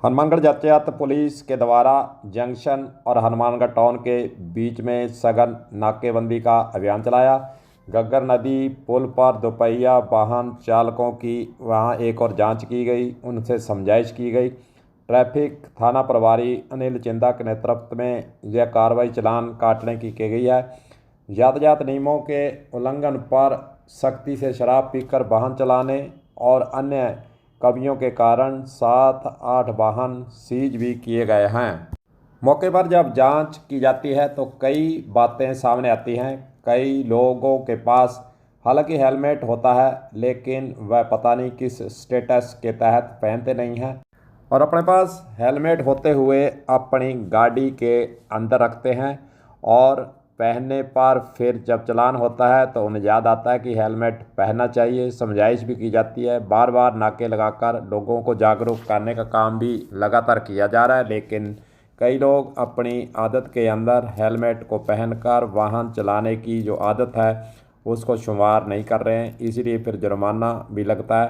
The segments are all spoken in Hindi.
हनुमानगढ़ यातायात पुलिस के द्वारा जंक्शन और हनुमानगढ़ टाउन के बीच में सघन नाकेबंदी का अभियान चलाया। घग्गर नदी पुल पर दोपहिया वाहन चालकों की वहां एक और जांच की गई, उनसे समझाइश की गई। ट्रैफिक थाना प्रभारी अनिल चिंदा के नेतृत्व में यह कार्रवाई चालान काटने की गई है। यातायात नियमों के उल्लंघन पर सख्ती से शराब पीकर वाहन चलाने और अन्य कमियों के कारण 7-8 वाहन सीज भी किए गए हैं। मौके पर जब जांच की जाती है तो कई बातें सामने आती हैं। कई लोगों के पास हालांकि हेलमेट होता है, लेकिन वह पता नहीं किस स्टेटस के तहत पहनते नहीं हैं और अपने पास हेलमेट होते हुए अपनी गाड़ी के अंदर रखते हैं और पहनने पर फिर जब चालान होता है तो उन्हें याद आता है कि हेलमेट पहनना चाहिए। समझाइश भी की जाती है, बार बार नाके लगाकर लोगों को जागरूक करने का काम भी लगातार किया जा रहा है, लेकिन कई लोग अपनी आदत के अंदर हेलमेट को पहनकर वाहन चलाने की जो आदत है उसको शुमार नहीं कर रहे हैं, इसीलिए फिर जुर्माना भी लगता है।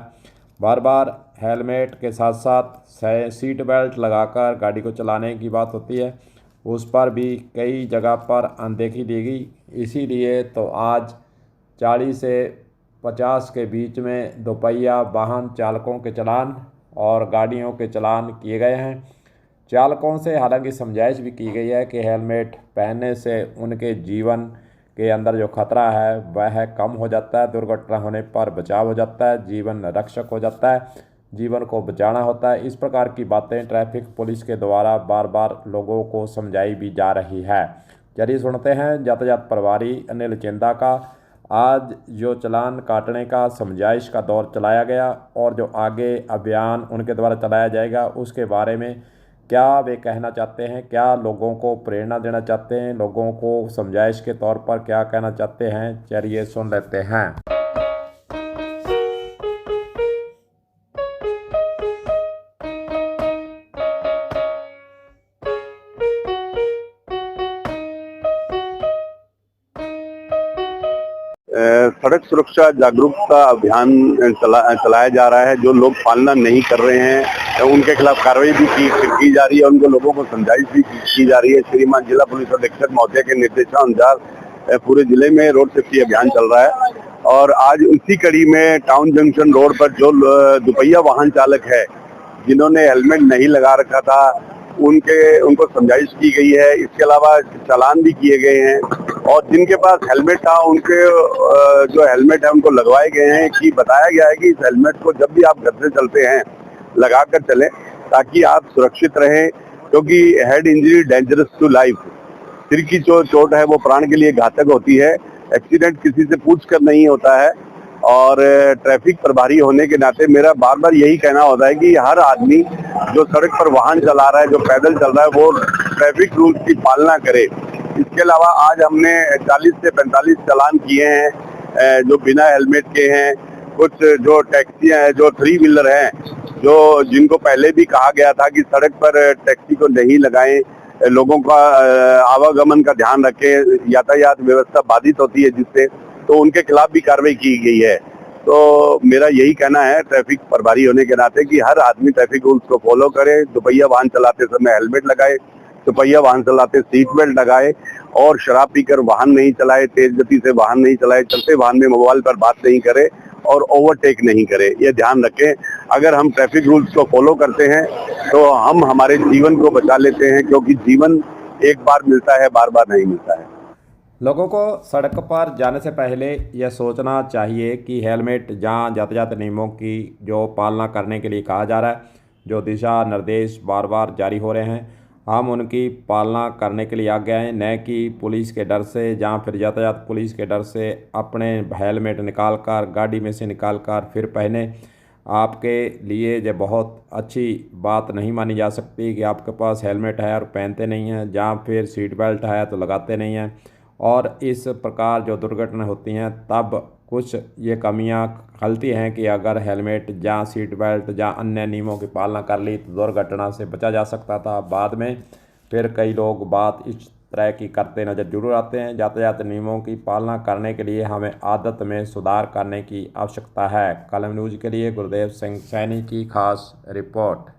बार बार हेलमेट के साथ साथ सीट बेल्ट लगाकर गाड़ी को चलाने की बात होती है, उस पर भी कई जगह पर अनदेखी दी गई। इसीलिए तो आज 40 से 50 के बीच में दोपहिया वाहन चालकों के चालान और गाड़ियों के चालान किए गए हैं। चालकों से हालांकि समझाइश भी की गई है कि हेलमेट पहनने से उनके जीवन के अंदर जो खतरा है वह कम हो जाता है, दुर्घटना होने पर बचाव हो जाता है, जीवन रक्षक हो जाता है, जीवन को बचाना होता है। इस प्रकार की बातें ट्रैफिक पुलिस के द्वारा बार बार लोगों को समझाई भी जा रही है। चलिए सुनते हैं यातायात प्रभारी अनिल चिंदा का। आज जो चालान काटने का समझाइश का दौर चलाया गया और जो आगे अभियान उनके द्वारा चलाया जाएगा उसके बारे में क्या वे कहना चाहते हैं, क्या लोगों को प्रेरणा देना चाहते हैं, लोगों को समझाइश के तौर पर क्या कहना चाहते हैं, चलिए सुन लेते हैं। सड़क सुरक्षा जागरूकता अभियान चलाया जा रहा है। जो लोग पालना नहीं कर रहे हैं उनके खिलाफ कार्रवाई भी की जा रही है, उनको लोगों को समझाइश भी की जा रही है। श्रीमान जिला पुलिस अधीक्षक महोदय के निर्देशानुसार पूरे जिले में रोड सेफ्टी अभियान चल रहा है और आज उसी कड़ी में टाउन जंक्शन रोड पर जो दुपहिया वाहन चालक है जिन्होंने हेलमेट नहीं लगा रखा था उनको समझाइश की गई है। इसके अलावा चालान भी किए गए हैं और जिनके पास हेलमेट था उनके जो हेलमेट है उनको लगवाए गए हैं कि बताया गया है कि इस हेलमेट को जब भी आप घर से चलते हैं लगा कर चलें ताकि आप सुरक्षित रहें, क्योंकि head injury dangerous to life, सिर की जो चोट है वो प्राण के लिए घातक होती है। एक्सीडेंट किसी से पूछ कर नहीं होता है और ट्रैफिक प्रभारी होने के नाते मेरा बार बार यही कहना होता है कि हर आदमी जो सड़क पर वाहन चला रहा है, जो पैदल चल रहा है, वो ट्रैफिक रूल्स की पालना करे। इसके अलावा आज हमने 40 से 45 चालान किए हैं जो बिना हेलमेट के हैं। कुछ जो टैक्सी हैं, जो 3 व्हीलर हैं, जो जिनको पहले भी कहा गया था कि सड़क पर टैक्सी को नहीं लगाएं, लोगों का आवागमन का ध्यान रखें, यातायात व्यवस्था बाधित होती है जिससे, तो उनके खिलाफ भी कार्रवाई की गई है। तो मेरा यही कहना है ट्रैफिक प्रभारी होने के नाते कि हर आदमी ट्रैफिक रूल्स को फॉलो करे, दोपहिया वाहन चलाते समय हेलमेट लगाए, दोपहिया वाहन चलाते सीट बेल्ट लगाए और शराब पीकर वाहन नहीं चलाए, तेज गति से वाहन नहीं चलाए, चलते वाहन में मोबाइल पर बात नहीं करे और ओवरटेक नहीं करे। ये ध्यान रखें। अगर हम ट्रैफिक रूल्स को फॉलो करते हैं तो हम हमारे जीवन को बचा लेते हैं, क्योंकि जीवन एक बार मिलता है, बार बार नहीं मिलता है। लोगों को सड़क पर जाने से पहले यह सोचना चाहिए कि हेलमेट जहाँ यातायात नियमों की जो पालना करने के लिए कहा जा रहा है, जो दिशा निर्देश बार बार जारी हो रहे हैं, हम उनकी पालना करने के लिए आगे आएँ, न कि पुलिस के डर से, जहाँ फिर यातायात पुलिस के डर से अपने हेलमेट निकाल कर गाड़ी में से निकाल कर फिर पहने। आपके लिए ये बहुत अच्छी बात नहीं मानी जा सकती कि आपके पास हेलमेट है और पहनते नहीं हैं, जहाँ फिर सीट बेल्ट है तो लगाते नहीं हैं और इस प्रकार जो दुर्घटना होती हैं तब कुछ ये कमियां खलती हैं कि अगर हेलमेट या सीट बेल्ट या अन्य नियमों की पालना कर ली तो दुर्घटना से बचा जा सकता था। बाद में फिर कई लोग बात इस तरह की करते नज़र जरूर आते हैं। यातायात नियमों की पालना करने के लिए हमें आदत में सुधार करने की आवश्यकता है। कलम न्यूज़ के लिए गुरुदेव सिंह सैनी की खास रिपोर्ट।